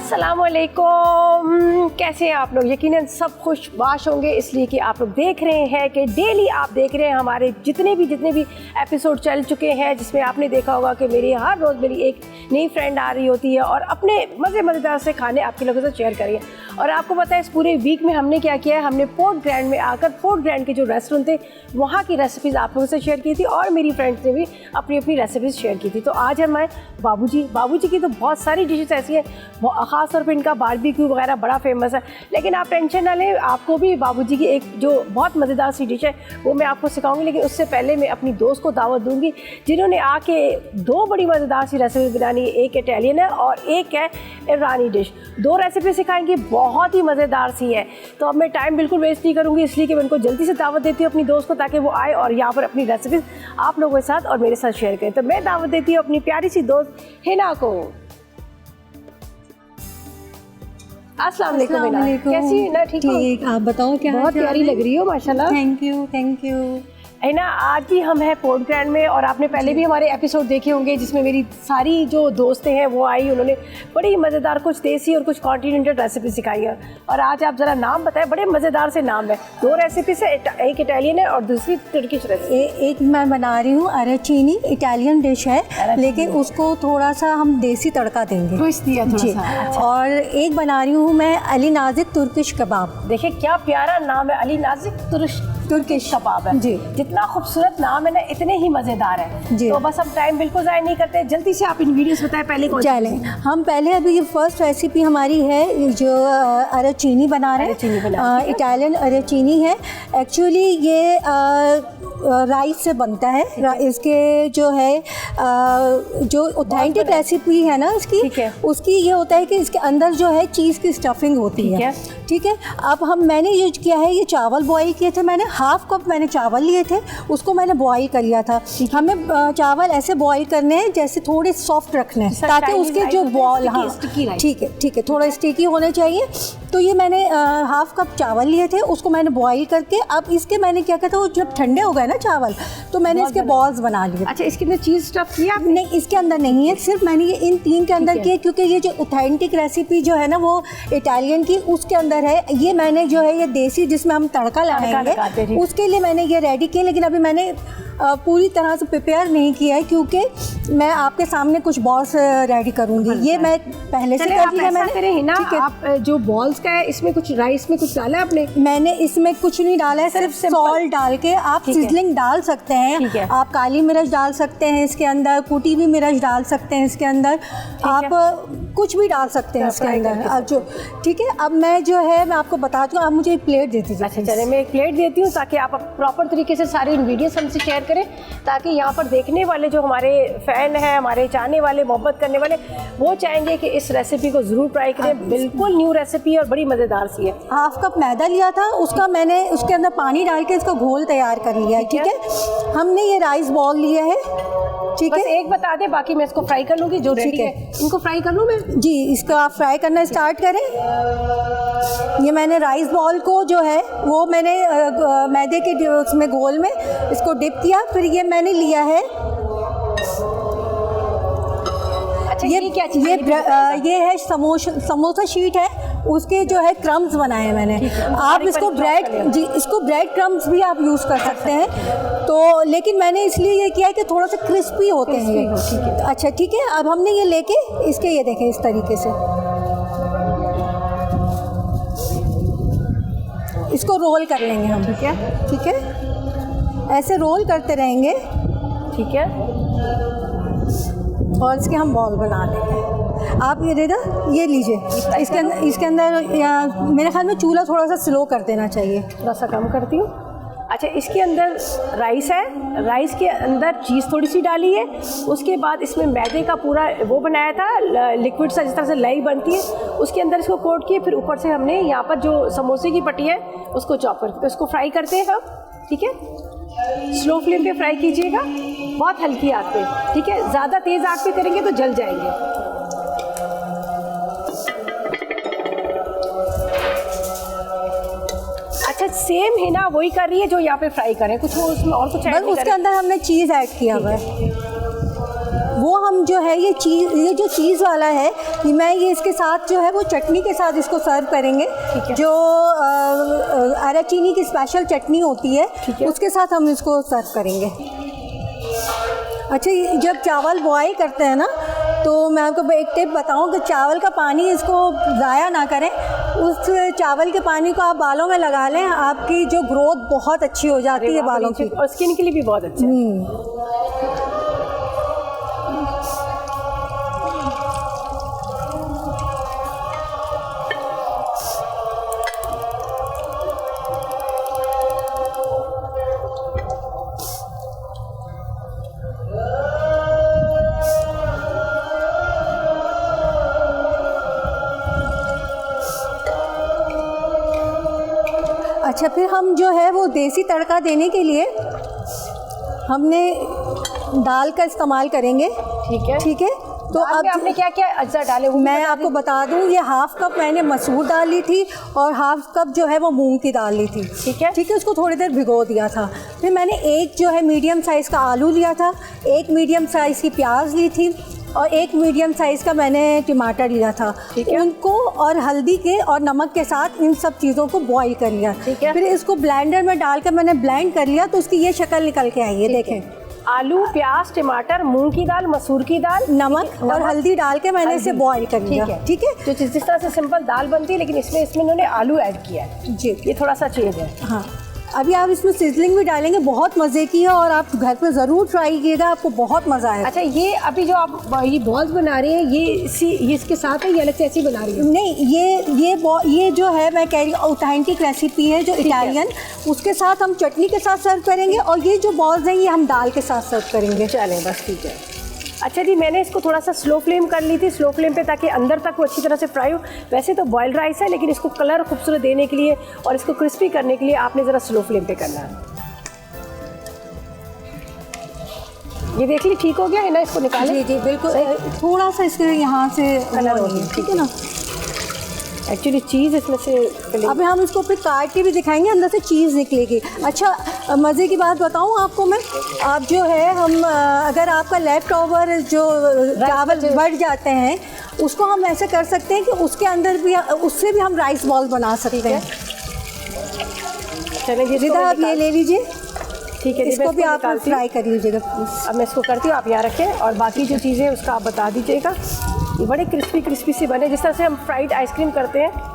अस्सलामुअलैकुम, कैसे हैं आप लोग। यकीनन सब खुशबाश होंगे, इसलिए कि आप लोग देख रहे हैं कि डेली आप देख रहे हैं हमारे जितने भी एपिसोड चल चुके हैं, जिसमें आपने देखा होगा कि मेरी हर रोज़ मेरी एक नई फ्रेंड आ रही होती है और अपने मज़ेदार से खाने आपके लोगों से शेयर करिए। और आपको पता है इस पूरे वीक में हमने क्या किया है, हमने पोर्ट ग्रैंड में आकर पोर्ट ग्रैंड के जो रेस्टोरेंट थे वहाँ की रेसिपीज़ आप लोगों से शेयर की थी और मेरी फ्रेंड्स ने भी अपनी अपनी रेसिपीज़ शेयर की थी। तो आज हम आए बाबूजी की तो बहुत सारी डिशेस ऐसी हैं, ख़ास तौर पे इनका बारबेक्यू वगैरह बड़ा फेमस है। लेकिन आप टेंशन ना लें, आपको भी बाबूजी की एक जो बहुत मज़ेदार सी डिश है वो मैं आपको सिखाऊंगी। लेकिन उससे पहले मैं अपनी दोस्त को दावत दूंगी जिन्होंने आके दो बड़ी मज़ेदार सी रेसिपी बनानी है, एक इटालियन है और एक है ईरानी डिश। दो रेसिपी सिखाएंगी, बहुत ही मज़ेदार सी है। तो अब मैं टाइम बिल्कुल वेस्ट नहीं करूँगी, इसलिए कि मैं उनको जल्दी से दावत देती हूँ अपनी दोस्त को, ताकि वो आए और यहाँ पर अपनी रेसिपीज़ आप लोगों के साथ और मेरे साथ शेयर करें। तो मैं दावत देती हूँ अपनी प्यारी सी दोस्त हिना को। अस्सलाम वालेकुम, कैसी है ना? ठीक, आप बताओ क्या? बहुत प्यारी लग रही हो माशाल्लाह। Thank you. है ना, आज भी हम हैं पोर्ट ग्रैंड में और आपने पहले भी हमारे एपिसोड देखे होंगे जिसमें मेरी सारी जो दोस्तें हैं वो आई, उन्होंने बड़ी मज़ेदार कुछ देसी और कुछ कॉन्टिनेंटल रेसिपी सिखाई है। और आज आप ज़रा नाम बताएं, बड़े मज़ेदार से नाम है। दो रेसिपी से, एक इटालियन है और दूसरी तुर्किश रेसिपी। एक मैं बना रही हूँ अराचीनी, इटालियन डिश है लेकिन उसको थोड़ा सा हम देसी तड़का देंगे, ट्विस्ट दिया थोड़ा सा। अच्छा। और एक बना रही हूँ मैं अली नाजिक तुर्किश कबाब। देखिए क्या प्यारा नाम है, अली नाजिक तुर्किश कबाब है जी। जितना खूबसूरत नाम है ना, इतने ही मज़ेदार है जी। तो बस हम टाइम बिल्कुल ज़ाया नहीं करते, जल्दी से आप इन वीडियोस बताएं पहले कौन। चलें, हम पहले अभी ये फर्स्ट रेसिपी हमारी है जो अराचीनी बना रहे हैं, इटालियन अराचीनी है। एक्चुअली ये राइस से बनता है। इसके जो है जो ऑथेंटिक रेसिपी है ना इसकी, उसकी ये होता है कि इसके अंदर जो है चीज़ की स्टफिंग होती है। ठीक है। अब मैंने यूज किया है, ये चावल बॉईल किए थे मैंने, हाफ कप मैंने चावल लिए थे, उसको मैंने बॉईल कर लिया था। हमें चावल ऐसे बॉईल करने हैं जैसे थोड़े सॉफ्ट रखने हैं ताकि उसके जो बॉल, हाँ ठीक है, थोड़ा स्टिकी होने चाहिए। तो ये मैंने हाफ कप चावल लिए थे, उसको मैंने बॉईल करके अब इसके मैंने क्या कहता है, जब ठंडे हो गए ना चावल तो मैंने इसके बॉल्स बना लिए। अच्छा, इसके अंदर चीज़ स्टफ किया? नहीं, इसके अंदर नहीं है, सिर्फ मैंने ये इन तीन के अंदर किया, क्योंकि ये जो ऑथेंटिक रेसिपी जो है ना वो इटालियन की, उसके अंदर है। ये मैंने जो है ये देसी जिसमें हम तड़का लगाएंगे उसके लिए मैंने ये रेडी किया, लेकिन अभी मैंने पूरी तरह से प्रिपेयर नहीं किया है क्योंकि मैं आपके सामने कुछ बॉल्स रेडी करूंगी। ये मैं पहले से कर लिया मैंने। आप जो बॉल्स का है इसमें कुछ राइस में कुछ डाला है आपने? मैंने इसमें कुछ नहीं डाला है, सिर्फ सॉल्ट डाल के आप सिजलिंग डाल सकते हैं। आप काली मिर्च डाल सकते हैं इसके अंदर, कुटी हुई मिर्च डाल सकते हैं इसके अंदर, आप कुछ भी डाल सकते हैं इसके अंदर। अब जो ठीक है, अब मैं जो है मैं आपको बताती हूँ। आप मुझे एक प्लेट दे दीजिए। अच्छा चलिए, मैं एक प्लेट देती हूँ ताकि आप प्रॉपर तरीके से सारे इंग्रेडिएंट्स हमसे शेयर करें, ताकि यहाँ पर देखने वाले जो हमारे फ़ैन हैं, हमारे चाहने वाले, मोहब्बत करने वाले, वो चाहेंगे कि इस रेसिपी को ज़रूर ट्राई करें। बिल्कुल न्यू रेसिपी और बड़ी मज़ेदार सी है। हाफ कप मैदा लिया था, उसका मैंने उसके अंदर पानी डाल के इसका घोल तैयार कर लिया है। ठीक है। हमने ये राइस बॉल लिया है। ठीक है, एक बता दें, बाकी मैं इसको फ्राई कर लूँगी। जो रेडी है इनको फ्राई कर लूँ मैं? जी, इसको आप फ्राई करना स्टार्ट करें। ये मैंने राइस बॉल को जो है वो मैंने मैदे के उसमें घोल में इसको डिप किया। फिर ये मैंने लिया है, अच्छा ये क्या चीज़ है? ये है समोसा शीट है, उसके जो है क्रम्स बनाए हैं मैंने। आप इसको ब्रेड, जी इसको ब्रेड क्रम्स भी आप यूज़ कर सकते हैं। तो लेकिन मैंने इसलिए ये किया है कि थोड़ा सा क्रिस्पी होते हैं ये। अच्छा ठीक है। अब हमने ये लेके इसके ये देखें इस तरीके से इसको रोल कर लेंगे हम। ठीक है, ऐसे रोल करते रहेंगे। ठीक है, और इसके हम बॉल बना लेंगे। आप ये दे दो, ये लीजिए। इसके अंदर मेरे ख्याल में चूल्हा थोड़ा सा स्लो कर देना चाहिए। थोड़ा सा कम करती हूँ। अच्छा, इसके अंदर राइस है, राइस के अंदर चीज़ थोड़ी सी डाली है, उसके बाद इसमें मैदे का पूरा वो बनाया था लिक्विड सा, जिस तरह से लाई बनती है, उसके अंदर इसको कोट किए। फिर ऊपर से हमने यहाँ पर जो समोसे की पट्टी है उसको चॉप करके तो इसको फ्राई करते हैं हम। ठीक है, स्लो फ्लेम पे फ्राई कीजिएगा, बहुत हल्की आग पे। ठीक है, ज़्यादा तेज़ आग पे करेंगे तो जल जाएंगे। अच्छा, सेम है ना, वही कर रही है जो यहाँ पे फ्राई करें, कुछ वो उसमें और कुछ ऐड नहीं, उसके अंदर हमने चीज़ ऐड किया हुआ है। वो हम जो है ये जो चीज़ वाला है मैं ये इसके साथ जो है वो चटनी के साथ इसको सर्व करेंगे, जो अराचीनी की स्पेशल चटनी होती है उसके साथ हम इसको सर्व करेंगे। अच्छा, जब चावल बॉयल करते हैं ना, तो मैं आपको एक टिप बताऊं कि चावल का पानी इसको ज़ाया ना करें। उस चावल के पानी को आप बालों में लगा लें, आपकी जो ग्रोथ बहुत अच्छी हो जाती है बालों की, और स्किन के लिए भी बहुत अच्छा है। अच्छा, फिर हम जो है वो देसी तड़का देने के लिए हमने दाल का इस्तेमाल करेंगे। ठीक है। तो अब आपने क्या क्या अज्जा डाले हुए मैं आपको बता दूं, ये हाफ कप मैंने मसूर दाल ली थी और हाफ कप जो है वो मूंग की दाल ली थी। ठीक है, उसको थोड़ी देर भिगो दिया था। फिर मैंने एक जो है मीडियम साइज़ का आलू लिया था, एक मीडियम साइज़ की प्याज ली थी और एक मीडियम साइज़ का मैंने टमाटर लिया था। उनको और हल्दी के और नमक के साथ इन सब चीज़ों को बॉईल कर लिया। फिर इसको ब्लेंडर में डालकर मैंने ब्लेंड कर लिया, तो उसकी ये शक्ल निकल के आई है। देखें, आलू, प्याज, टमाटर, मूंग की दाल, मसूर की दाल, नमक और हल्दी डाल के मैंने इसे बॉईल कर लिया। ठीक है, तो जिस तरह से सिंपल दाल बनती है, लेकिन इसमें इन्होंने आलू ऐड किया है जी, ये थोड़ा सा चेंज है। हाँ, अभी आप इसमें सिजलिंग भी डालेंगे, बहुत मज़े की है और आप घर पे ज़रूर ट्राई कीजिएगा, आपको बहुत मज़ा आएगा। अच्छा, ये अभी जो आप ये बॉल्स बना रही हैं, ये इसके साथ है, ये अलग से ऐसी बना रही है? नहीं, ये जो है मैं कह रही हूँ ऑथेंटिक रेसिपी है जो इटालियन, उसके साथ हम चटनी के साथ सर्व करेंगे और ये जो बॉल्स हैं ये हम दाल के साथ सर्व करेंगे। चलें, बस ठीक है। अच्छा जी, मैंने इसको थोड़ा सा स्लो फ्लेम कर ली थी, स्लो फ्लेम पे, ताकि अंदर तक वो अच्छी तरह से फ्राई हो। वैसे तो बॉइल्ड राइस है, लेकिन इसको कलर खूबसूरत देने के लिए और इसको क्रिस्पी करने के लिए आपने ज़रा स्लो फ्लेम पे करना है। ये देख ली, ठीक हो गया है ना? इसको निकालें। जी, बिल्कुल। थोड़ा सा इसके यहाँ से कलर हो गया, ठीक है ना? एक्चुअली चीज़ इसमें से अभी हम इसको फिर काट के भी दिखाएंगे, अंदर से चीज़ निकलेगी। अच्छा, मज़े की बात बताऊं आपको मैं, आप जो है अगर आपका लेफ्ट ओवर जो चावल बढ़ जाते हैं, उसको हम ऐसे कर सकते हैं कि उसके अंदर भी, उससे भी हम राइस बॉल बना सकते हैं। चलें जी, आप ये ले लीजिए। ठीक है, इसको भी आप फ्राई कर लीजिएगा प्लीज़। अब मैं इसको करती हूँ, आप यहाँ रखें और बाकी जो चीज़ें उसका आप बता दीजिएगा। ये बड़े क्रिस्पी से बने, जिस तरह से हम फ्राइड आइसक्रीम करते हैं।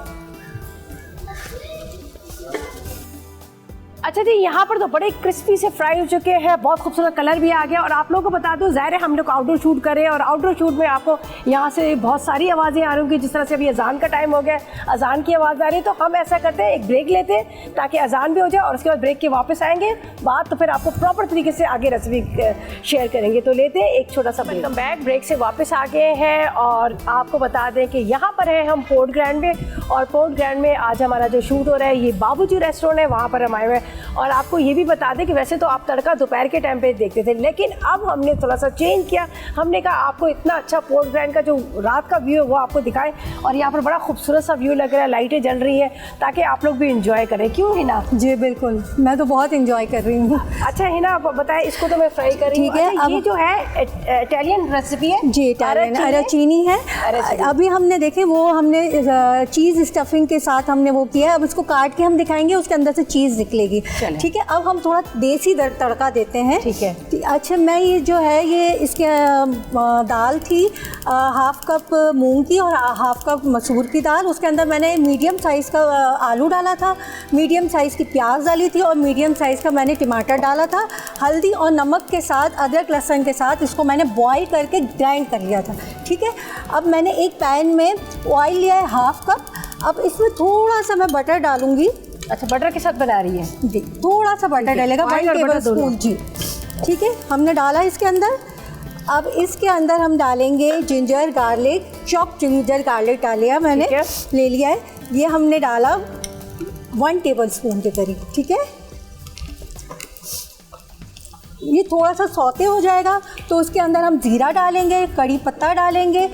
अच्छा जी, यहाँ पर तो बड़े क्रिस्पी से फ्राई हो चुके हैं, बहुत खूबसूरत कलर भी आ गया। और आप लोगों को बता दूँ, ज़ाहिर है हम लोग आउटडोर शूट करें और आउटडोर शूट में आपको यहाँ से बहुत सारी आवाज़ें आ रही होंगी। जिस तरह से अभी अजान का टाइम हो गया, अजान की आवाज़ आ रही है, तो हम ऐसा करते हैं, एक ब्रेक लेते हैं ताकि अजान भी हो जाए और उसके बाद ब्रेक के वापस आएंगे बाद, तो फिर आपको प्रॉपर तरीके से आगे रेसिपी शेयर करेंगे। तो लेते हैं एक छोटा सा ब्रेक से वापस आ गए हैं और आपको बता दें कि यहाँ पर है हम पोर्ट ग्रैंड में, और पोर्ट ग्रैंड में आज हमारा जो शूट हो रहा है ये बाबूजी रेस्टोरेंट है, वहाँ पर हम आए हुए हैं। और आपको ये भी बता दें कि वैसे तो आप तड़का दोपहर के टाइम पे देखते थे, लेकिन अब हमने थोड़ा सा चेंज किया। हमने कहा आपको इतना अच्छा पोर्ट ग्रैंड का जो रात का व्यू है वो आपको दिखाएं, और यहाँ पर बड़ा खूबसूरत सा व्यू लग रहा है, लाइटें जल रही हैं, ताकि आप लोग भी इंजॉय करें। क्यों हिना? जी बिल्कुल, मैं तो बहुत इंजॉय कर रही हूँ। अच्छा हिना, आप बताएं, इसको तो मैं फ्राई कर रही हूँ। ठीक है, अच्छा, ये जो है इटालियन रेसिपी है जी, इटालियन अराचीनी है। अभी हमने देखे वो हमने चीज़ स्टफिंग के साथ हमने वो किया है। अब इसको काट के हम दिखाएंगे, उसके अंदर से चीज़ निकलेगी। ठीक है, अब हम थोड़ा देसी तड़का देते हैं। ठीक है। अच्छा, मैं ये जो है ये इसके दाल थी हाफ कप मूंग की और हाफ कप मसूर की दाल, उसके अंदर मैंने मीडियम साइज़ का आलू डाला था, मीडियम साइज़ की प्याज डाली थी और मीडियम साइज़ का मैंने टमाटर डाला था। हल्दी और नमक के साथ, अदरक लहसुन के साथ इसको मैंने बॉईल करके ग्राइंड कर लिया था। ठीक है, अब मैंने एक पैन में ऑयल लिया है हाफ कप। अब इसमें थोड़ा सा मैं बटर डालूंगी। अच्छा, बटर के साथ बना रही है जी, थोड़ा सा बटर डालेगा, 1 टेबल स्पून जी। ठीक है, हमने डाला इसके अंदर। अब इसके अंदर हम डालेंगे ginger garlic, chop ginger garlic डालिए मैंने, ले लिया है। ये हमने डाला 1 टेबल स्पून के करीब। ठीक है, ये थोड़ा सा सौते हो जाएगा तो उसके अंदर हम ज़ीरा डालेंगे, कड़ी पत्ता डालेंगे,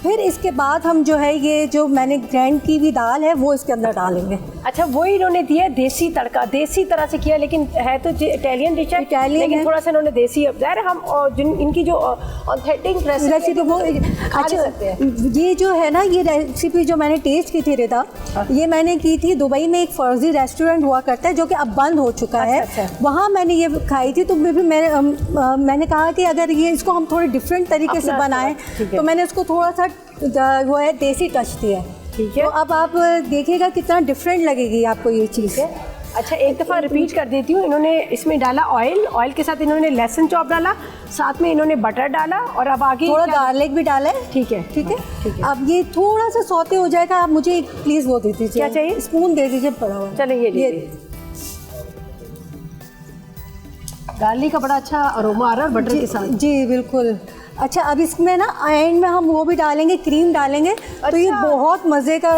फिर इसके बाद हम जो है ये जो मैंने ग्राइंड की हुई दाल है वो इसके अंदर डालेंगे। अच्छा, वो इन्होंने दिया देसी तड़का, देसी तरह से किया, लेकिन है तो इटालियन डिश है, लेकिन थोड़ा सा इन्होंने देसी, ज़ाहिर हम जिन इनकी जो ऑथेंटिक रेसिपी वो खा सकते हैं। ये जो है ना, ये रेसिपी जो मैंने टेस्ट की थी रिदा, ये मैंने की थी दुबई में, एक फर्जी रेस्टोरेंट हुआ करता है जो कि अब बंद हो चुका है। वहाँ मैंने ये खाई थी, तो मैंने कहा कि अगर ये इसको हम थोड़े डिफरेंट तरीके से बनाएं, तो मैंने उसको थोड़ा सा वो है देसी टच दिया है। ठीक है, तो अब आप देखिएगा कितना डिफरेंट लगेगी आपको ये चीज़ है। अच्छा, एक दफ़ा रिपीट कर देती हूँ। इन्होंने इसमें डाला ऑयल, ऑयल के साथ इन्होंने लहसुन चॉप डाला, साथ में इन्होंने बटर डाला, और अब आगे थोड़ा गार्लिक भी डाला है। ठीक है, ठीक है, ठीक है। अब ये थोड़ा सा सौते हो जाएगा। आप मुझे प्लीज़ वो दे दीजिए, क्या चाहिए? स्पून दे दीजिए पड़ा हुआ। चले ये गार्लिक का बड़ा अच्छा अरोमा आ रहा है बटर के साथ। जी बिल्कुल। अच्छा, अब इसमें ना एंड में हम वो भी डालेंगे, क्रीम डालेंगे। अच्छा। तो ये बहुत मज़े का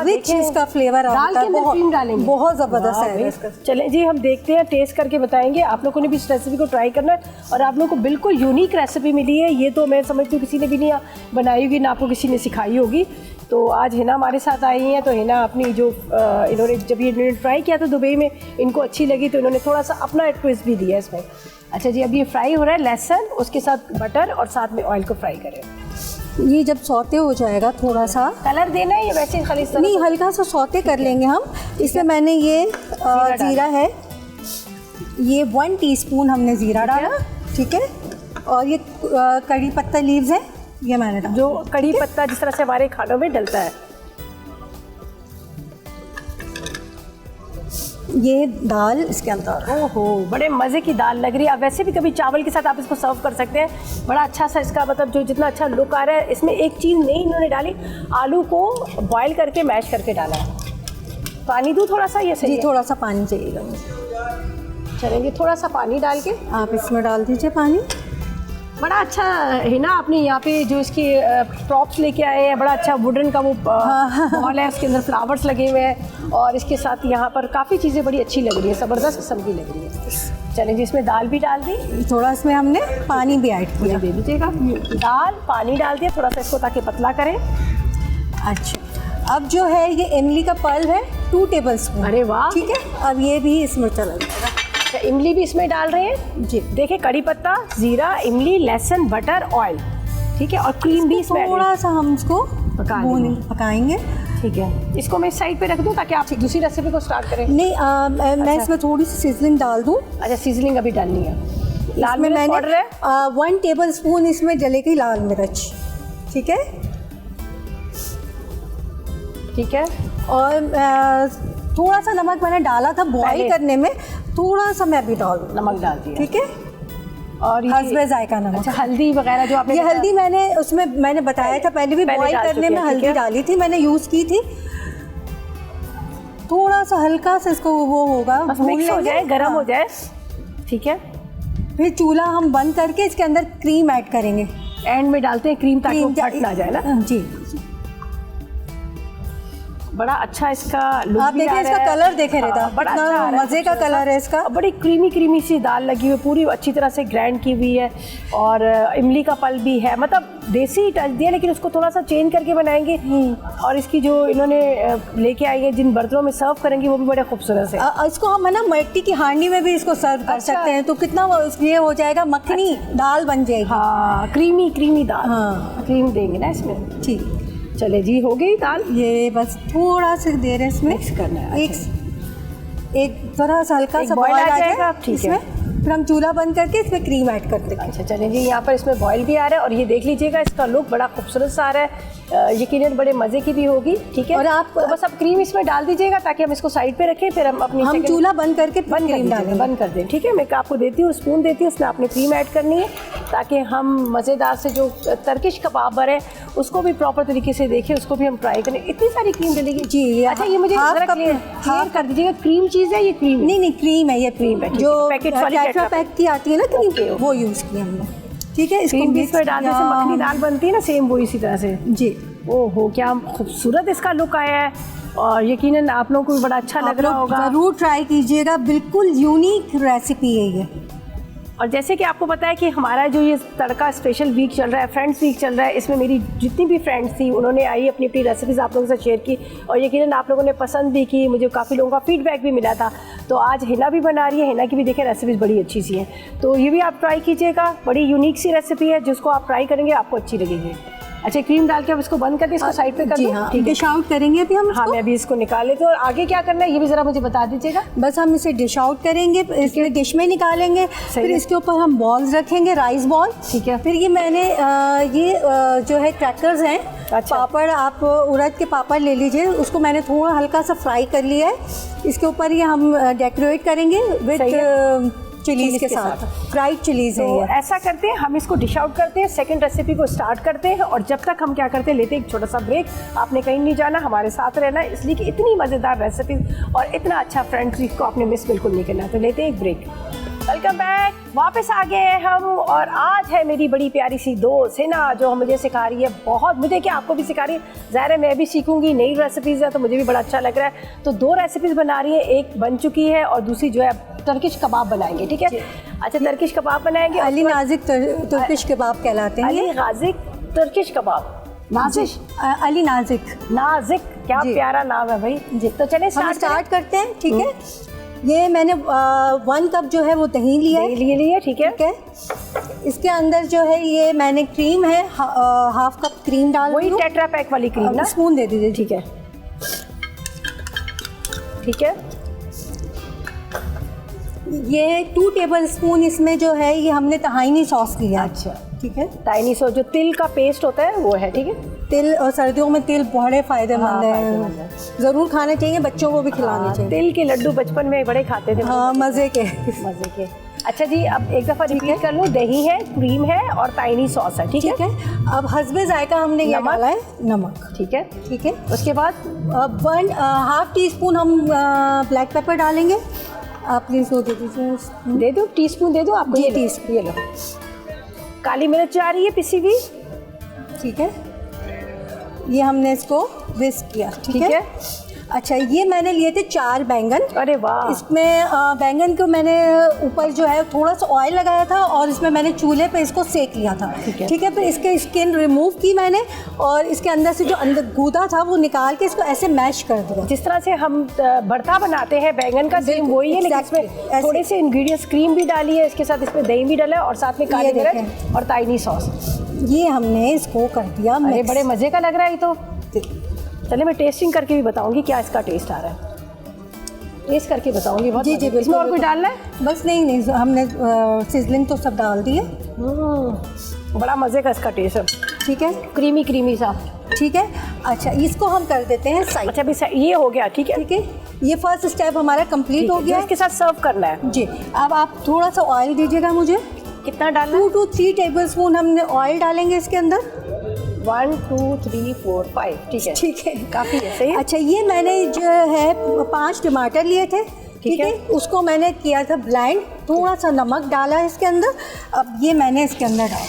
रिच इसका फ्लेवर आता है, क्रीम डालेंगे, बहुत ज़बरदस्त है। चलें जी, हम देखते हैं, टेस्ट करके बताएंगे। आप लोगों ने भी इस रेसिपी को ट्राई करना है, और आप लोगों को बिल्कुल यूनिक रेसिपी मिली है। ये तो मैं समझती हूँ किसी ने भी नहीं बनाई होगी, ना आपको किसी ने सिखाई होगी। तो आज हिना हमारे साथ आई हैं, तो हिना अपनी जो इन्होंने जब ये ट्राई किया था दुबई में, इनको अच्छी लगी, तो इन्होंने थोड़ा सा अपना ट्विस्ट भी दिया इसमें। अच्छा जी, अब ये फ्राई हो रहा है, लहसुन, उसके साथ बटर और साथ में ऑयल को फ्राई करें। ये जब सौते हो जाएगा, थोड़ा सा कलर देना है, ये वैसे खाली नहीं, हल्का सा सौते कर लेंगे हम। इसमें मैंने ये ज़ीरा है, ये 1 टीस्पून हमने ज़ीरा डाला। ठीक है, और ये कड़ी पत्ता लीव्स है, ये मैंने डाला, जो कड़ी पत्ता जिस तरह से हमारे खानों में डलता है। ये दाल इसके अंदर, ओहो, बड़े मज़े की दाल लग रही है। अब वैसे भी कभी चावल के साथ आप इसको सर्व कर सकते हैं। बड़ा अच्छा सा इसका मतलब जो जितना अच्छा लुक आ रहा है। इसमें एक चीज़ नहीं इन्होंने डाली, आलू को बॉईल करके मैश करके डाला है। पानी दूँ थोड़ा सा? ये सही है, थोड़ा सा पानी चाहिएगा। चलेंगे, थोड़ा सा पानी डाल के आप इसमें डाल दीजिए पानी। बड़ा अच्छा है ना, आपने यहाँ पे जो इसकी प्रॉप्स लेके आए हैं, बड़ा अच्छा वुडन का वो बॉल है, उसके अंदर फ्लावर्स लगे हुए हैं, और इसके साथ यहाँ पर काफ़ी चीज़ें बड़ी अच्छी लग रही है, ज़बरदस्त किस्म की लग रही है। चलें जी, इसमें दाल भी डाल दी, थोड़ा इसमें हमने पानी भी ऐड किया, दे दीजिएगा। दाल पानी डाल दिया थोड़ा सा, इसको ताकि पतला करें। अच्छा, अब जो है ये इमली का पल्प है 2 टेबलस्पून। अरे वाह, ठीक है, अब ये भी इसमें चला जाएगा। इमली भी इसमें डाल रहे हैं जी। देखिए, कड़ी पत्ता, जीरा, इमली, लहसुन, बटर, ऑयल, ठीक है, और क्रीम भी इसमें थोड़ा सा हम इसको पकाएंगे। ठीक है, इसको मैं साइड पे रख दूं ताकि आप दूसरी रेसिपी को स्टार्ट करें। नहीं, मैं इसमें थोड़ी सी सीजनिंग डाल दूं। अच्छा, सीजनिंग अभी डालनी है। लाल मिर्च पाउडर है 1 टेबलस्पून इसमें डलेगी लाल मिर्च। ठीक है, ठीक है, और थोड़ा सा नमक मैंने डाला था बॉईल करने में, थोड़ा सा मैं भी नमक डाल दिया। ठीक है, और हस्बे जायका नमक। अच्छा, हल्दी वगैरह जो आपने, ये हल्दी मैंने बताया था पहले भी, बॉईल करने में हल्दी डाली थी, मैंने यूज़ की थी। थोड़ा सा हल्का सा इसको वो होगा, मिक्स हो जाए, गर्म हो जाए। ठीक है, फिर चूल्हा हम बंद करके इसके अंदर क्रीम ऐड करेंगे। एंड में डालते हैं क्रीम ताकि वो फट ना जाए ना जी। बड़ा अच्छा इसका लुक आप देखिए, इसका कलर देखे रहता, बड़ा अच्छा मज़े का कलर है इसका। बड़ी क्रीमी सी दाल लगी हुई, पूरी अच्छी तरह से ग्राइंड की हुई है, और इमली का पल्प भी है, मतलब देसी टच दिया, लेकिन उसको थोड़ा सा चेंज करके बनाएंगे। और इसकी जो इन्होंने लेके आई है, जिन बर्तनों में सर्व करेंगे, वो भी बड़े खूबसूरत है। इसको हम है ना मिट्टी की हांडी में भी इसको सर्व कर सकते हैं, तो कितना ये हो जाएगा, मखनी दाल बन जाएगी। हाँ, क्रीमी दाल। हाँ, क्रीम देंगे ना इसमें। ठीक, चले जी, हो गई दाल। ये बस थोड़ा सा देर है इसमें मिक्स करना है। एक जरा सा हल्का सा बॉईल आ जाएगा। ठीक है, फिर हम चूल्हा बंद करके इसमें क्रीम ऐड कर देंगे। अच्छा, चलें जी, यहाँ पर इसमें बॉईल भी आ रहा है, और ये देख लीजिएगा इसका लुक बड़ा खूबसूरत सा आ रहा है, यकीनन बड़े मज़े की भी होगी। ठीक है, और आप तो बस अब क्रीम इसमें डाल दीजिएगा ताकि हम इसको साइड पे रखें, फिर हम अपनी चूल्हा बंद करके बंद कर दें। ठीक है, मैं आपको देती हूँ, स्पून देती हूँ, उसमें आपने क्रीम ऐड करनी है ताकि हम मज़ेदार से जो टर्किश कबाबर है उसको भी प्रॉपर तरीके से देखें, उसको भी हम ट्राई करें। इतनी सारी क्रीम डलेगी जी। अच्छा, ये मुझे क्लियर कर दीजिएगा, क्रीम चीज़ है ये? क्रीम नहीं, क्रीम है, ये क्रीम है जो पैकेट वाली पैक की आती है ना क्रीम, वो यूज़ की हमने। ठीक है, इसको मिक्स में डालने से मखनी दाल बनती है ना, सेम वो इसी तरह से जी। ओहो, क्या खूबसूरत इसका लुक आया है, और यकीनन आप लोगों को भी बड़ा अच्छा लग रहा होगा। ज़रूर ट्राई कीजिएगा, बिल्कुल यूनिक रेसिपी है ये। और जैसे कि आपको पता है कि हमारा जो ये तड़का स्पेशल वीक चल रहा है, फ्रेंड्स वीक चल रहा है, इसमें मेरी जितनी भी फ्रेंड्स थी उन्होंने आई अपनी अपनी रेसिपीज़ आप लोगों के साथ शेयर की और यकीनन आप लोगों ने पसंद भी की, मुझे काफ़ी लोगों का फीडबैक भी मिला था। तो आज हिना भी बना रही है, हिना की भी देखें रेसिपीज़ बड़ी अच्छी सी हैं, तो ये भी आप ट्राई कीजिएगा। बड़ी यूनिक सी रेसिपी है जिसको आप ट्राई करेंगे आपको अच्छी लगेगी। अच्छा, क्रीम डाल के अब इसको बंद कर दें, इसको साइड पे कर दें। हाँ, डिश आउट करेंगे अभी हम। हाँ, मैं अभी इसको निकाल लेती हूँ। और आगे क्या करना है ये भी ज़रा मुझे बता दीजिएगा। बस हम इसे डिश आउट करेंगे, इसमें डिश में निकालेंगे, फिर इसके ऊपर हम बॉल्स रखेंगे, राइस बॉल। ठीक है। फिर ये मैंने जो है क्रैकर्स हैं, पापड़, आप उड़द के पापड़ ले लीजिए, उसको मैंने थोड़ा हल्का सा फ्राई कर लिया है। इसके ऊपर ये हम डेकोरेट करेंगे विद चिलीज के साथ, फ्राइड चिलीज है। तो ऐसा करते हैं, हम इसको डिश आउट करते हैं, सेकंड रेसिपी को स्टार्ट करते हैं। और जब तक हम क्या करते हैं, लेते हैं एक छोटा सा ब्रेक। आपने कहीं नहीं जाना, हमारे साथ रहना, इसलिए कि इतनी मज़ेदार रेसिपी और इतना अच्छा फ्रेंड्स वीक को आपने मिस बिल्कुल नहीं करना। तो लेते हैं एक ब्रेक। वेलकम बैक, वापस आ गए हैं हम। और आज है मेरी बड़ी प्यारी सी दोस्त हिना, जो मुझे सिखा रही है बहुत, मुझे क्या आपको भी सिखा रही है। ज़ाहिर है मैं भी सीखूंगी, नई रेसिपीज़ है तो मुझे भी बड़ा अच्छा लग रहा है। तो 2 रेसिपीज़ बना रही है, एक बन चुकी है और दूसरी जो है टर्किश कबाब बनाएंगे। ठीक है, अच्छा टर्किश कबाब बनाएंगे। अली नाजिक तुर्किश कबाब कहलाते हैं। अली नाजिक टर्किश कबाब, नाजिक अली नाजिक, नाजिक, क्या प्यारा नाम है भाई जी। तो चले स्टार्ट करते हैं। ठीक है, ये मैंने 1 कप जो है वो दही लिया है। ठीक है। इसके अंदर जो है ये मैंने क्रीम है, हाफ कप क्रीम डाल, वही टेट्रा पैक वाली क्रीम ना, स्पून दे दीजिए। ठीक है, ठीक है। ये 2 टेबल स्पून इसमें जो है ये हमने तहाइनी सॉस लिया। अच्छा, ठीक है। तहाइनी सॉस जो तिल का पेस्ट होता है वो है। ठीक है, तिल, और सर्दियों में तिल बड़े फायदेमंद है, ज़रूर खाना चाहिए, बच्चों को भी खिलाने चाहिए। तिल के लड्डू बचपन में बड़े खाते थे। हाँ, मज़े के। अच्छा जी, अब एक दफ़ा रिपीट कर लूँ, दही है, क्रीम है और तहाइनी सॉस है। ठीक है। अब हस्बे जायका हमने ये डाला है नमक। ठीक है, ठीक है। उसके बाद 1/2 टीस्पून हम ब्लैक पेपर डालेंगे। आप प्लीज़ वो दे दीजिए। दे दो, टीस्पून दे दो आपको। ये टीस्पून, ये लो। काली मिर्च आ रही है पिसी हुई। ठीक है, ये हमने इसको विस्क किया। ठीक है। अच्छा, ये मैंने लिए थे 4 बैंगन। अरे वाह। इसमें बैंगन को मैंने ऊपर जो है थोड़ा सा ऑयल लगाया था और इसमें मैंने चूल्हे पे इसको सेक लिया था। ठीक है। फिर इसके स्किन रिमूव की मैंने और इसके अंदर से जो अंदर गूदा था वो निकाल के इसको ऐसे मैश कर दिया। जिस तरह से हम भरता बनाते हैं बैंगन का, सेम वही है, लेकिन इसमें थोड़े से इंग्रेडिएंट्स, क्रीम भी डाली है, इसके साथ इसमें दही भी डाला है और साथ में काली मिर्च और तहाइनी सॉस। ये हमने इसको कर दिया। अरे बड़े मज़े का लग रहा है ये तो। चलिए मैं टेस्टिंग करके भी बताऊंगी क्या इसका टेस्ट आ रहा है, टेस्ट करके बताऊंगी। बहुत जी बिल्कुल। और कोई डालना है? बस नहीं, हमने सिजलिंग तो सब डाल दिए। बड़ा मज़े का इसका टेस्ट है। ठीक है, क्रीमी क्रीमी सा। ठीक है। अच्छा, इसको हम कर देते हैं साइड। अच्छा, अभी ये हो गया। ठीक है, ठीक है। ये फर्स्ट स्टेप हमारा कंप्लीट हो गया। इसके साथ सर्व करना है जी। अब आप थोड़ा सा ऑयल दीजिएगा मुझे। कितना डालना? 2 to 3 टेबल स्पून हमने ऑयल डालेंगे इसके अंदर। 1 2 3 4 5। ठीक है, ठीक है, काफ़ी है, सही है। अच्छा, ये मैंने जो है 5 टमाटर लिए थे। ठीक है, उसको मैंने किया था ब्लेंड, थोड़ा सा नमक डाला है इसके अंदर। अब ये मैंने इसके अंदर डाला।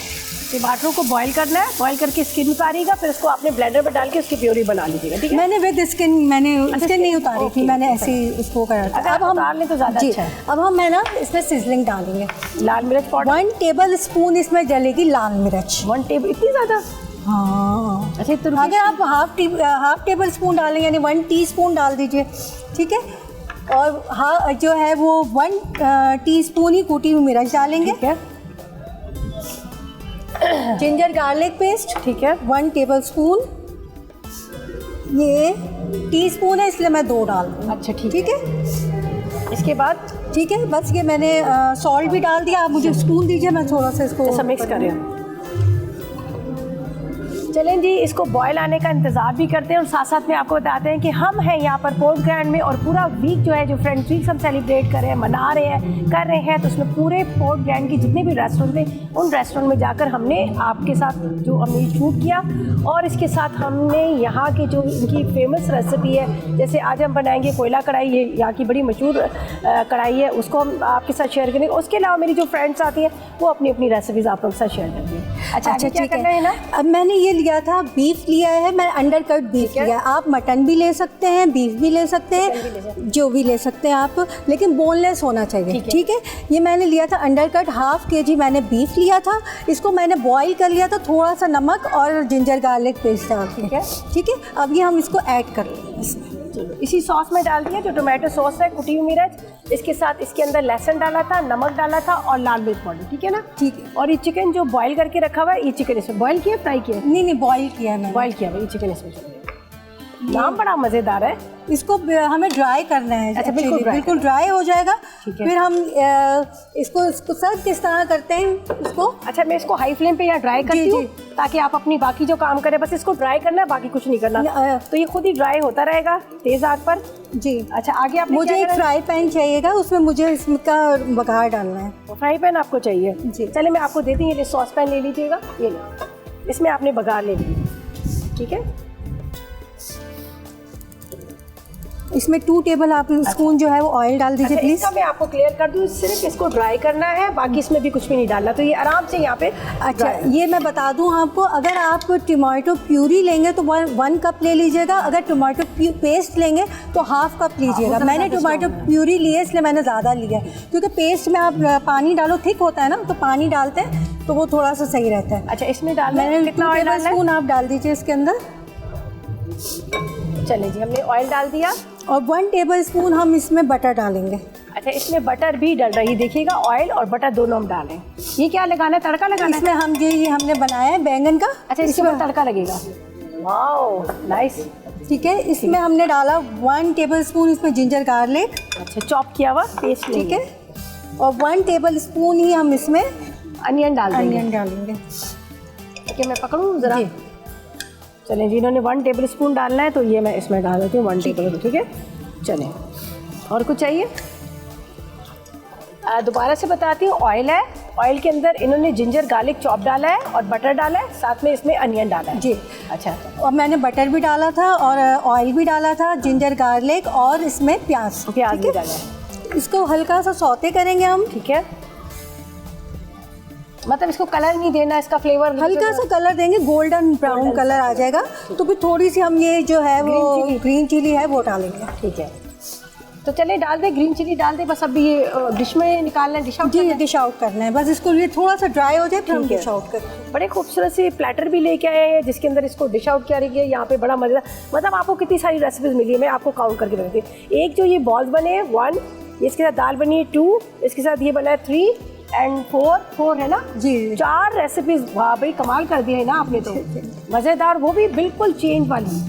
टमाटरों को बॉईल करना है, बॉईल करके स्किन उतारिएगा, फिर उसको आपने ब्लेंडर में डाल के उसकी प्योरी बना लीजिएगा। ठीक है। मैंने विद स्किन, मैंने स्किन नहीं उतारी थी, मैंने ऐसे ही उसको करा था। अब हम डाल लें तो ज़्यादा अच्छा है। अब हम इसमें सिजलिंग डालेंगे। लाल मिर्च पाउडर 1 टेबल स्पून इसमें डलेगी लाल मिर्च। 1 टेबल, इतनी ज़्यादा? हाँ। अच्छा, तो अगर आप हाफ टेबल स्पून डालेंगे यानी 1 टीस्पून डाल दीजिए। ठीक है। और हाँ, जो है वो 1 टीस्पून ही कूटी हुई मिर्च डालेंगे। ठीक है। Ginger garlic paste. ठीक है, 1 टेबल स्पून। ये टीस्पून है इसलिए मैं 2 डाल दूँ। अच्छा, ठीक है। इसके बाद ठीक है, बस ये मैंने सॉल्ट भी डाल दिया। आप मुझे स्पून दीजिए, मैं थोड़ा सा इसको मिक्स करें। चलें जी, इसको बॉयल आने का इंतज़ार भी करते हैं और साथ साथ में आपको बताते हैं कि हम हैं यहाँ पर पोर्ट ग्रैंड में और पूरा वीक जो है, जो फ्रेंड्स वीक हम सेलिब्रेट कर रहे हैं, मना रहे हैं, कर रहे हैं, तो उसमें पूरे पोर्ट ग्रैंड की जितने भी रेस्टोरेंट थे उन रेस्टोरेंट में जाकर हमने आपके साथ जो हमने शूट किया और इसके साथ हमने यहाँ के जो इनकी फेमस रेसिपी है, जैसे आज हम बनाएंगे कोयला कढ़ाई, ये यहाँ की बड़ी मशहूर कढ़ाई है, उसको हम आपके साथ शेयर करेंगे। उसके अलावा मेरी जो फ्रेंड्स आती हैं वो अपनी अपनी रेसिपीज़ आप लोग के साथ शेयर करती हैं। अच्छा, क्या करना है ना? अब मैंने ये लिया था, बीफ लिया है, मैं अंडर कट बीफ लिया है। आप मटन भी ले सकते हैं, बीफ भी ले सकते हैं, जो भी ले सकते हैं आप, लेकिन बोनलेस होना चाहिए, ठीक है। ये मैंने लिया था अंडर कट, हाफ के जी मैंने बीफ लिया था। इसको मैंने बॉईल कर लिया था, थोड़ा सा नमक और जिंजर गार्लिक पेस्ट डाल के, ठीक है। अब ये हम इसको ऐड कर लेंगे इसमें, इसी सॉस में डाल दिया जो टोमेटो सॉस है, कुटी हुई मिर्च, इसके साथ इसके अंदर लहसुन डाला था, नमक डाला था और लाल मिर्च पाउडर, ठीक है ना, ठीक है। और ये चिकन जो बॉईल करके रखा हुआ है, ये चिकन इसमें बॉईल किया, फ्राई किया? नहीं, बॉईल किया है मैंने, बॉईल किया हुआ ये चिकन इसमें। नाम बड़ा मज़ेदार है। इसको हमें ड्राई करना है। अच्छा, बिल्कुल ड्राई हो जाएगा, फिर हम इसको सर्व किस तरह करते हैं इसको? अच्छा, मैं इसको हाई फ्लेम पे या ड्राई करती हूँ ताकि आप अपनी बाकी जो काम करें, बस इसको ड्राई करना है, बाकी कुछ नहीं करना। तो ये खुद ही ड्राई होता रहेगा तेज आंच पर जी। अच्छा, आगे आप मुझे एक फ्राई पैन चाहिएगा, उसमें मुझे इसका बघार डालना है। फ्राई पैन आपको चाहिए जी? चलिए मैं आपको देती हूँ, ये सॉस पैन ले लीजिएगा, ये ले, इसमें आपने बघार ले ली, ठीक है। इसमें 2 टेबल आप स्पून जो है वो ऑयल डाल दीजिए प्लीज। इसका मैं आपको क्लियर कर दूं, सिर्फ इसको ड्राई करना है, बाकी इसमें भी कुछ भी नहीं डालना, तो ये आराम से यहाँ पे। अच्छा, ये मैं बता दूं आपको, अगर आप टमाटो प्यूरी लेंगे तो 1 कप ले लीजिएगा, अगर टमाटो पेस्ट लेंगे तो हाफ कप लीजिएगा। मैंने टमाटो प्यूरी ली है इसलिए मैंने ज़्यादा लिया है, क्योंकि पेस्ट में आप पानी डालो, थिक होता है ना, तो पानी डालते हैं तो वो थोड़ा सा सही रहता है। अच्छा, इसमें डालना है, कितना टेबल स्पून आप डाल दीजिए इसके अंदर। चलिए जी, हमने ऑयल डाल दिया और 1 टेबल स्पून हम इसमें बटर डालेंगे। अच्छा, इसमें बटर भी डल रही है, देखिएगा, ऑयल और बटर दोनों हम डालें। ये क्या लगाना है, तड़का लगाना है? इसमें हम ये हमने बनाया है बैंगन का। अच्छा, इसके ऊपर तड़का लगेगा। वाओ, नाइस, ठीक है। इसमें हमने डाला 1 टेबल स्पून इसमें जिंजर गार्लिक, अच्छा, चॉप किया हुआ पेस्ट, ठीक है। और 1 टेबल स्पून ही हम इसमें अनियन डालेंगे। ठीक है, मैं पकड़ूँ ज़रा? चलें जी, इन्होंने 1 टेबल स्पून डालना है, तो ये मैं इसमें डाल देती हूँ 1 टेबल, ठीक है। चलें, और कुछ चाहिए? दोबारा से बताती हूँ, ऑयल है, ऑयल के अंदर इन्होंने जिंजर गार्लिक चॉप डाला है और बटर डाला है, साथ में इसमें अनियन डाला है जी। अच्छा, और मैंने बटर भी डाला था और ऑयल भी डाला था, जिंजर गार्लिक और इसमें प्याज भी डाला है। इसको हल्का सा सौते करेंगे हम, ठीक है। मतलब इसको कलर नहीं देना, इसका फ्लेवर हल्का सा कलर देंगे, गोल्डन ब्राउन कलर आ जाएगा, तो फिर थोड़ी सी हम ये जो है वो ग्रीन चिली है वो डालेंगे, ठीक है। तो चलिए डाल दे, ग्रीन चिली डाल दे, बस अभी ये डिश में निकालना है, डिश आउट करना है, बस इसको ये थोड़ा सा ड्राई हो जाए फिर हम डिश आउट करें। बड़े खूबसूरत से प्लेटर भी लेके आए हैं जिसके अंदर इसको डिश आउट किया रही है। यहाँ पे बड़ा मज़ेदार, मतलब आपको कितनी सारी रेसिपीज मिली है, मैं आपको काउंट करके बताती हूँ। एक जो ये बॉल्स बने हैं 1, इसके साथ दाल बनी है 2, इसके साथ ये बना है 3 एंड 4 है ना जी। 4 रेसिपीज, वाह भाई, कमाल कर दिया है ना आपने तो, मज़ेदार, वो भी बिल्कुल चेंज वाली।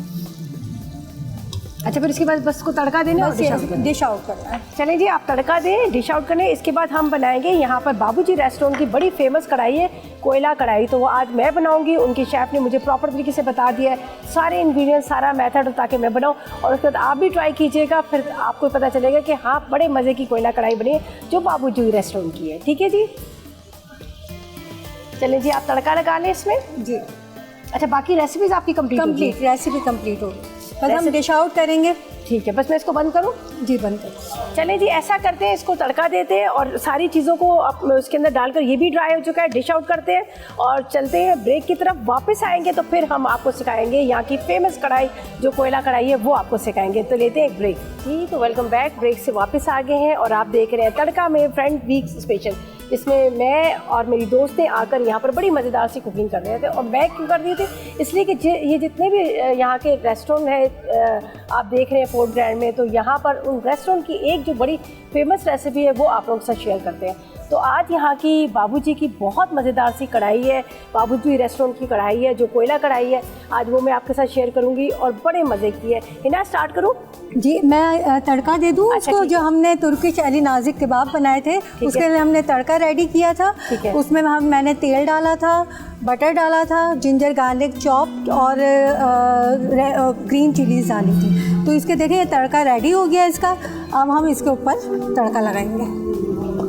अच्छा, फिर इसके बाद बस को तड़का देना और डिश आउट करना है। चलें जी, आप तड़का दें, डिश आउट करने। इसके बाद हम बनाएंगे यहाँ पर बाबूजी रेस्टोरेंट की बड़ी फेमस कढ़ाई है, कोयला कढ़ाई, तो वो आज मैं बनाऊंगी। उनके शेफ़ ने मुझे प्रॉपर तरीके से बता दिया है सारे इंग्रेडिएंट्स, सारा मेथड, ताकि मैं बनाऊँ, और उसके बाद आप भी ट्राई कीजिएगा, फिर आपको पता चलेगा कि हाँ, बड़े मज़े की कोयला कढ़ाई बनी है जो बाबूजी रेस्टोरेंट की है, ठीक है जी। चलें जी, आप तड़का लगा लें इसमें जी। अच्छा, बाकी रेसिपीज आपकी कंप्लीट रेसिपी कंप्लीट होगी, बस हम डिश आउट करेंगे, ठीक है। बस मैं इसको बंद करूँ जी? बंद करूँ। चलें जी, ऐसा करते हैं, इसको तड़का देते हैं और सारी चीज़ों को उसके अंदर डालकर, ये भी ड्राई हो चुका है, डिश आउट करते हैं और चलते हैं ब्रेक की तरफ। वापस आएंगे तो फिर हम आपको सिखाएंगे यहाँ की फेमस कढ़ाई, जो कोयला कढ़ाई है, वो आपको सिखाएंगे। तो लेते हैं एक ब्रेक जी। तो वेलकम बैक, ब्रेक से वापस आ गए हैं और आप देख रहे हैं तड़का में फ्रेंड वीक स्पेशल, जिसमें मैं और मेरी दोस्त ने आकर यहाँ पर बड़ी मज़ेदार सी कुकिंग कर रहे थे। और मैं क्यों कर रही थी, इसलिए कि ये जितने भी यहाँ के रेस्टोरेंट हैं आप देख रहे हैं फोर्ट ग्रैंड में, तो यहाँ पर उन रेस्टोरेंट की एक जो बड़ी फेमस रेसिपी है वो आप लोगों के साथ शेयर करते हैं। तो आज यहाँ की बाबूजी की बहुत मज़ेदार सी कढ़ाई है, बाबूजी रेस्टोरेंट की कढ़ाई है जो कोयला कढ़ाई है, आज वो मैं आपके साथ शेयर करूँगी और बड़े मज़े की है। हिना, स्टार्ट करूँ जी? मैं तड़का दे दूँ उसको। जो हमने तुर्किश अली नाजिक कबाब बनाए थे उसके लिए हमने तड़का रेडी किया था। उसमें मैंने तेल डाला था, बटर डाला था, जिंजर गार्लिक चॉप और ग्रीन चिलीज डाली थी। तो इसके देखें ये तड़का रेडी हो गया इसका। अब हम इसके ऊपर तड़का लगाएंगे।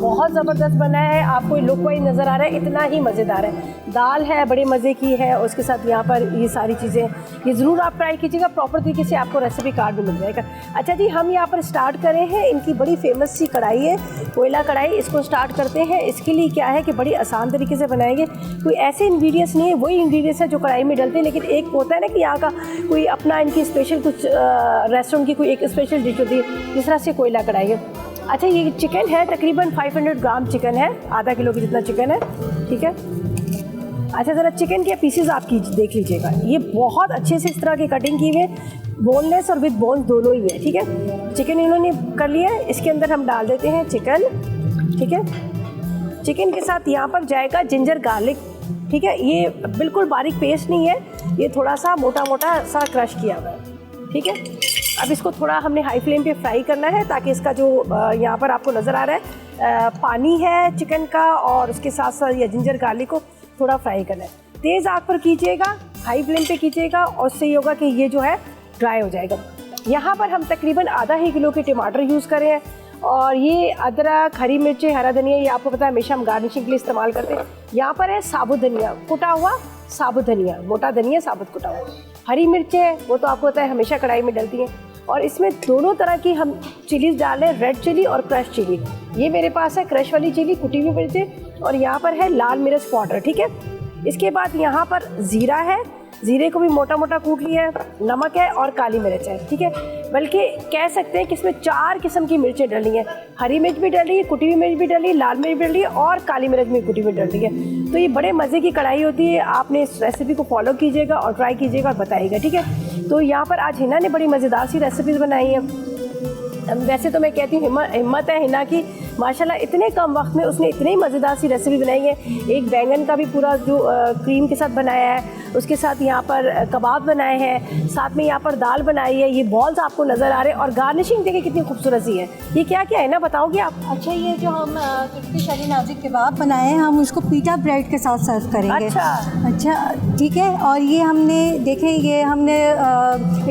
बहुत ज़बरदस्त बना है, आपको लुक वाइज नज़र आ रहा है, इतना ही मज़ेदार है। दाल है बड़े मज़े की है, और उसके साथ यहाँ पर ये सारी चीज़ें, ये ज़रूर आप ट्राई कीजिएगा। प्रॉपर तरीके से आपको रेसिपी कार्ड भी मिल जाएगा। अच्छा जी, हम यहाँ पर स्टार्ट करें हैं, इनकी बड़ी फेमस सी कढ़ाई है, कोयला कढ़ाई, इसको स्टार्ट करते हैं। इसके लिए क्या है कि बड़ी आसान तरीके से बनाएंगे, कोई ऐसे इंग्रेडिएंट्स नहीं है, वही इंग्रेडिएंट्स है जो कढ़ाई में डलते हैं, लेकिन एक होता है ना कि यहाँ का कोई अपना इनकी स्पेशल कुछ रेस्टोरेंट की कोई एक स्पेशल डिश होती है, जिस तरह से कोयला कढ़ाई है। अच्छा, ये चिकन है, तकरीबन 500 ग्राम चिकन है, आधा किलो की जितना चिकन है, ठीक है। अच्छा, ज़रा चिकन के पीसेस आप देख लीजिएगा, ये बहुत अच्छे से इस तरह की कटिंग की हुई है, बोनलेस और विद बोन्स दोनों ही है, ठीक है। चिकन इन्होंने कर लिया है, इसके अंदर हम डाल देते हैं चिकन, ठीक है। चिकन के साथ यहाँ पर जाएगा जिंजर गार्लिक, ठीक है। ये बिल्कुल बारीक पेस्ट नहीं है, ये थोड़ा सा मोटा मोटा सा क्रश किया हुआ है, ठीक है। अब इसको थोड़ा हमने हाई फ्लेम पे फ्राई करना है, ताकि इसका जो यहाँ पर आपको नज़र आ रहा है पानी है चिकन का, और उसके साथ साथ ये जिंजर गार्लिक को थोड़ा फ्राई करना है। तेज़ आग पर कीजिएगा, हाई फ्लेम पे कीजिएगा, और उससे ये होगा कि ये जो है ड्राई हो जाएगा। यहाँ पर हम तकरीबन आधा ही किलो के टमाटर यूज़ कर रहे हैं, और ये अदरक, हरी मिर्चें, हरा धनिया, ये आपको पता है हमेशा हम गार्निशिंग के लिए इस्तेमाल करते हैं। यहाँ पर है साबुत धनिया, कुटा हुआ साबुत धनिया, मोटा धनिया साबुत कुटा हुआ। हरी मिर्चें, वो तो आपको पता है हमेशा कढ़ाई में डलती हैं। और इसमें दोनों तरह की हम चिलीज़ डाल रहे हैं, रेड चिली और क्रश चिली। ये मेरे पास है क्रश वाली चिली, कुटी हुई मिर्चें, और यहाँ पर है लाल मिर्च पाउडर, ठीक है। इसके बाद यहाँ पर ज़ीरा है, ज़ीरे को भी मोटा मोटा कूट लिया है, नमक है और काली मिर्च है, ठीक है। बल्कि कह सकते हैं कि इसमें 4 किस्म की मिर्चें डली हैं, हरी मिर्च भी डली है, कुटी हुई मिर्च भी डली है, लाल मिर्च भी डली है, और काली मिर्च भी कुटी हुई डली है। तो ये बड़े मज़े की कढ़ाई होती है, आपने इस रेसिपी को फॉलो कीजिएगा और ट्राई कीजिएगा और बताइएगा, ठीक है। तो यहाँ पर आज हिना ने बड़ी मज़ेदार सी रेसिपीज़ बनाई हैं। वैसे तो मैं कहती हूँ हिम्मत है हिना की, माशाल्लाह इतने कम वक्त में उसने इतनी मज़ेदार सी रेसिपी बनाई है। एक बैंगन का भी पूरा जो क्रीम के साथ बनाया है, उसके साथ यहाँ पर कबाब बनाए हैं, साथ में यहाँ पर दाल बनाई है, ये बॉल्स आपको नज़र आ रहे हैं, और गार्निशिंग देखिए कितनी खूबसूरत सी है। ये क्या क्या है ना, बताओगे आप? अच्छा, ये जो हम शली नाज़िक कबाब बनाए हैं, हम उसको पीटा ब्रेड के साथ सर्व करेंगे। अच्छा, ठीक है। और ये हमने देखें, ये हमने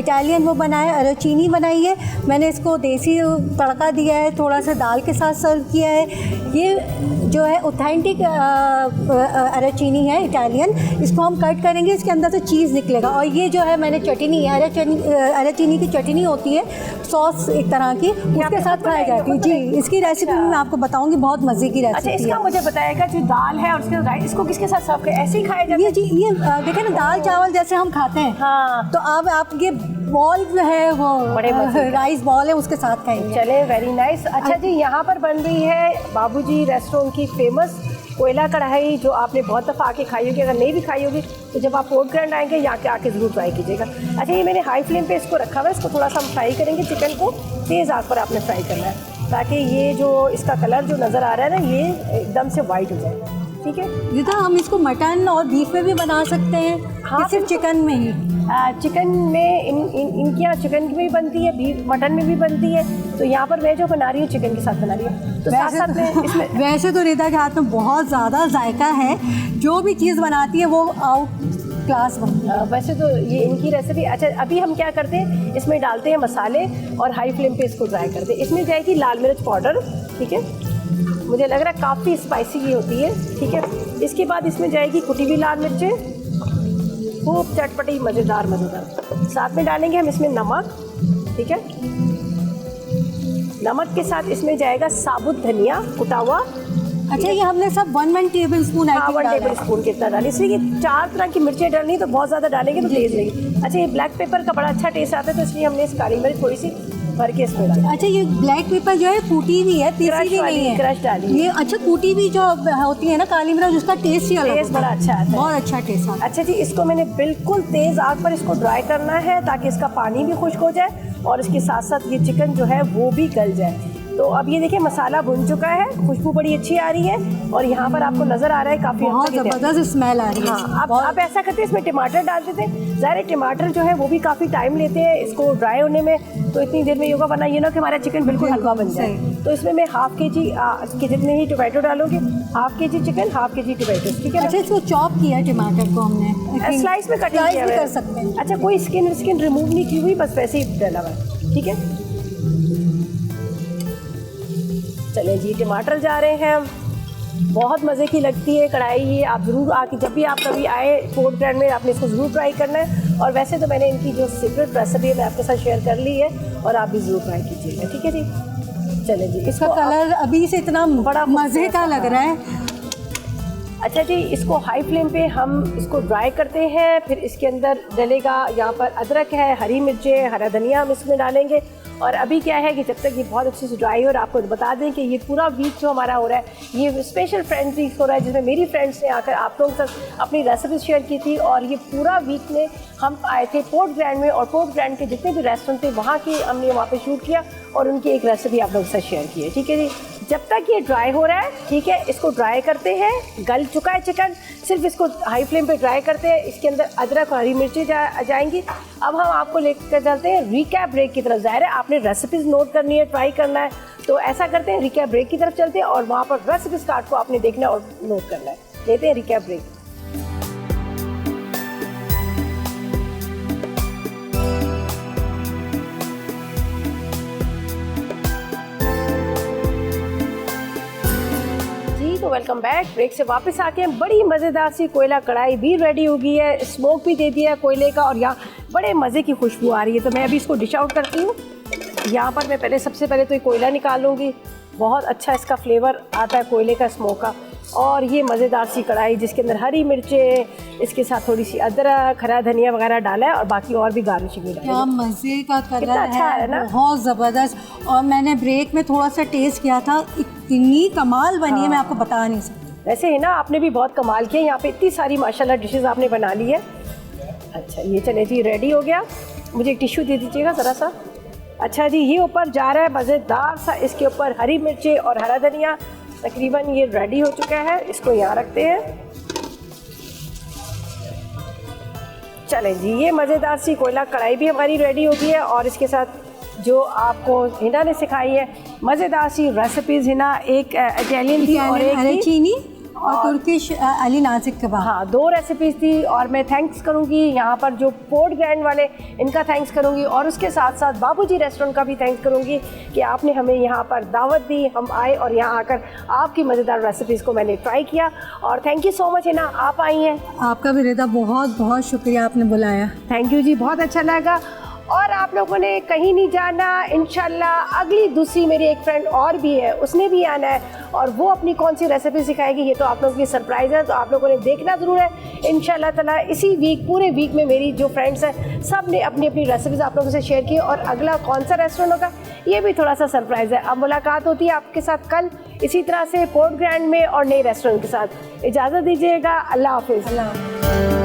इटालियन वो बनाया, अराचीनी बनाई है, मैंने इसको देसी तड़का दिया है, थोड़ा सा दाल के साथ सर्व किया है। ये जो है ऑथेंटिक अराचीनी है, इटालियन, इसको हम कट करेंगे, इसके अंदर से चीज़ निकलेगा। और ये जो है मैंने चटनी, अराचीनी की चटनी होती है, सॉस एक तरह की, उसके साथ खाई जाती है। जी, इसकी रेसिपी मैं आपको बताऊंगी, बहुत मज़े की रेसिपी है। अच्छा, इसका मुझे बताएगा, जो दाल है और उसके राइस, इसको किसके साथ सर्व करें? ऐसे ही खाया जाता है? जी, ये देखें ना, दाल चावल जैसे हम खाते हैं, हाँ। तो अब आप ये बॉल जो है वो बड़े राइस बॉल है, उसके साथ खाएंगे। चले, वेरी नाइस। अच्छा जी, यहाँ पर बन रही है बाबूजी रेस्टोरेंट की फेमस कोयला कढ़ाई, जो आपने बहुत दफ़ा आके खाई होगी। अगर नहीं भी खाई होगी तो जब आप पोर्ट ग्रैंड आएंगे यहाँ के आके ज़रूर ट्राई कीजिएगा। अच्छा, ये मैंने हाई फ्लेम पे इसको रखा हुआ है, इसको थोड़ा सा हम फ्राई करेंगे। चिकन को तेज़ आग पर आपने फ्राई करना है, ताकि ये जो इसका कलर जो नज़र आ रहा है ना, ये एकदम से वाइट हो जाए, ठीक है। जितना हम इसको मटन और बीफ में भी बना सकते हैं, हाँ, सिर्फ चिकन में ही। चिकन में इनके यहाँ चिकन में भी बनती है, बीफ मटन में भी बनती है। तो यहाँ पर मैं जो बना रही हूँ चिकन के साथ बना रही हूँ। तो साथ साथ में इसमें वैसे तो रिदा के हाथ में बहुत ज़्यादा जायका है, जो भी चीज़ बनाती है वो आउट क्लास बनती है। वैसे तो ये इनकी रेसिपी। अच्छा, अभी हम क्या करते हैं, इसमें डालते हैं मसाले और हाई फ्लेम पे इसको ड्राई करते हैं। इसमें जाएगी लाल मिर्च पाउडर, ठीक है, मुझे लग रहा है काफ़ी स्पाइसी की होती है, ठीक है। इसके बाद इसमें जाएगी कुटी हुई लाल मिर्चें, खूब चटपटी मज़ेदार। साथ में डालेंगे हम इसमें नमक, ठीक है। नमक के साथ इसमें जाएगा साबुत धनिया कुटा हुआ। अच्छा, ये हमने सब 1 टेबल स्पून 1 टेबल स्पून कितना डालें, इसलिए 4 तरह की मिर्चें डालनी, तो बहुत ज़्यादा डालेंगे तो तेज़ लगेगी। अच्छा, ये ब्लैक पेपर का बड़ा अच्छा टेस्ट आता है, तो इसलिए हमने इस काली मिर्च थोड़ी सी भर के इसमें डाली। अच्छा, ये ब्लैक पेपर जो है कूटी हुई है, पीसी भी नहीं है, क्रश डाली। ये अच्छा, कूटी हुई जो होती है ना काली मिर्च, उसका टेस्ट ही अलग, टेस्ट बड़ा अच्छा आता है, बहुत अच्छा टेस्ट आता है। अच्छा जी, इसको मैंने बिल्कुल तेज़ आग पर इसको ड्राई करना है, ताकि इसका पानी भी खुश्क हो जाए और इसके साथ साथ ये चिकन जो है वो भी गल जाए। तो अब ये देखिए मसाला भुन चुका है, खुशबू बड़ी अच्छी आ रही है, और यहाँ पर आपको नज़र आ रहा है काफ़ी बहुत ज़बरदस्त स्मेल आ रही है। हाँ, अब ऐसा करते हैं, इसमें टमाटर डाल देते हैं। ज़ाहिर टमाटर जो है वो भी काफ़ी टाइम लेते हैं इसको ड्राई होने में, तो इतनी देर में योगा बना, ये ना कि हमारा चिकन बिल्कुल हलवा बन जाए। तो इसमें मैं हाफ के जी जितने ही टोमेटो डालोगे, हाफ के जी चिकन, हाफ के जी टोमेटो, ठीक है। अच्छा, इसको चॉप किया टमाटर को हमने, स्लाइस में कटिंग किया कर सकते हैं। अच्छा, कोई स्किन रिमूव नहीं की हुई, बस वैसे ही डाला हुआ, ठीक है। चले जी, टमाटर जा रहे हैं। बहुत मज़े की लगती है कढ़ाई ये, आप ज़रूर आके जब भी आप कभी आए पोर्ट ग्रैंड में आपने इसको ज़रूर ट्राई करना है। और वैसे तो मैंने इनकी जो सीक्रेट रेसिपी है मैं आपके साथ शेयर कर ली है और आप भी ज़रूर ट्राई कीजिएगा, ठीक है जी। चले जी, इसका कलर अभी से इतना बड़ा मज़े का लग रहा है। अच्छा जी, इसको हाई फ्लेम पे हम इसको ड्राई करते हैं, फिर इसके अंदर डलेगा यहाँ पर अदरक है, हरी मिर्चें, हरा धनिया हम इसमें डालेंगे। और अभी क्या है कि जब तक ये बहुत अच्छे से ड्राई हो, और आपको बता दें कि ये पूरा वीक जो हमारा हो रहा है ये स्पेशल फ्रेंड्स वीक हो रहा है, जिसमें मेरी फ्रेंड्स ने आकर आप लोगों के साथ अपनी रेसिपी शेयर की थी। और ये पूरा वीक में हम आए थे पोर्ट ग्रैंड में, और पोर्ट ग्रैंड के जितने भी रेस्टोरेंट थे वहाँ की हमने वहाँ पे शूट किया और उनकी एक रेसिपी आप लोगों के साथ शेयर की है, ठीक है जी। जब तक ये ड्राई हो रहा है, ठीक है, इसको ड्राई करते हैं। गल चुका है चिकन, सिर्फ इसको हाई फ्लेम पे ड्राई करते हैं। इसके अंदर अदरक और हरी मिर्ची जाएंगी। अब हम आपको लेकर चलते हैं रिकैप ब्रेक की तरफ। ज़ाहिर है आपने रेसिपीज़ नोट करनी है, ट्राई करना है, तो ऐसा करते हैं रिकैप ब्रेक की तरफ चलते हैं और वहाँ पर रेसिपी स्टार्ट को आपने देखना है और नोट करना है। लेते हैं रिकैप ब्रेक। तो वेलकम बैक। ब्रेक से वापस आके बड़ी मज़ेदार सी कोयला कढ़ाई भी रेडी हो गई है, स्मोक भी दे दिया है कोयले का और यहाँ बड़े मज़े की खुशबू आ रही है। तो मैं अभी इसको डिश आउट करती हूँ। यहाँ पर मैं पहले सबसे पहले तो ये कोयला निकालूंगी। बहुत अच्छा इसका फ्लेवर आता है कोयले का, स्मोक का। और ये मज़ेदार सी कढ़ाई जिसके अंदर हरी मिर्चें, इसके साथ थोड़ी सी अदरक, हरा धनिया वगैरह डाला है और बाकी और भी गार्निशिंग भी डाली है। क्या मज़े का कलर अच्छा है ना, बहुत ज़बरदस्त। और मैंने ब्रेक में थोड़ा सा टेस्ट किया था, इतनी कमाल बनी है मैं आपको बता नहीं सकती। वैसे है ना, आपने भी बहुत कमाल किया। यहाँ पे इतनी सारी माशाल्लाह डिशेस आपने बना ली है। अच्छा ये चले जी, रेडी हो गया। मुझे एक टिश्यू दे दीजिएगा ज़रा सा। अच्छा जी, ये ऊपर जा रहा है मज़ेदार सा, इसके ऊपर हरी मिर्ची और हरा धनिया। तकरीबन ये रेडी हो चुका है, इसको यहाँ रखते हैं। चलें जी, ये मज़ेदार सी कोयला कढ़ाई भी हमारी रेडी हो गई है। और इसके साथ जो आपको हिना ने सिखाई है मज़ेदार सी रेसिपीज़, हिना एक इटालियन थी और एक चीनी और तुर्किश अली नाज़िक कबाब। हाँ, 2 रेसिपीज़ थी। और मैं थैंक्स करूँगी यहाँ पर जो पोर्ट ग्रैंड वाले, इनका थैंक्स करूँगी। और उसके साथ साथ बाबूजी रेस्टोरेंट का भी थैंक्स करूँगी कि आपने हमें यहाँ पर दावत दी, हम आए और यहाँ आकर आपकी मज़ेदार रेसिपीज़ को मैंने ट्राई किया। और थैंक यू सो मच है ना, आप आई हैं। आपका भी रिदा, बहुत बहुत शुक्रिया आपने बुलाया। थैंक यू जी, बहुत अच्छा लगा। और आप लोगों ने कहीं नहीं जाना, इंशाल्लाह अगली दूसरी मेरी एक फ्रेंड और भी है, उसने भी आना है और वो अपनी कौन सी रेसिपी सिखाएगी ये तो आप लोगों की सरप्राइज़ है, तो आप लोगों ने देखना ज़रूर है। इंशाल्लाह ताला इसी वीक, पूरे वीक में मेरी जो फ्रेंड्स हैं सब ने अपनी अपनी रेसिपीज़ आप लोगों से शेयर की। और अगला कौन सा रेस्टोरेंट होगा ये भी थोड़ा सा सरप्राइज़ है। अब मुलाकात होती है आपके साथ कल इसी तरह से पोर्ट ग्रैंड में और नए रेस्टोरेंट के साथ। इजाज़त दीजिएगा, अल्लाह हाफिज़।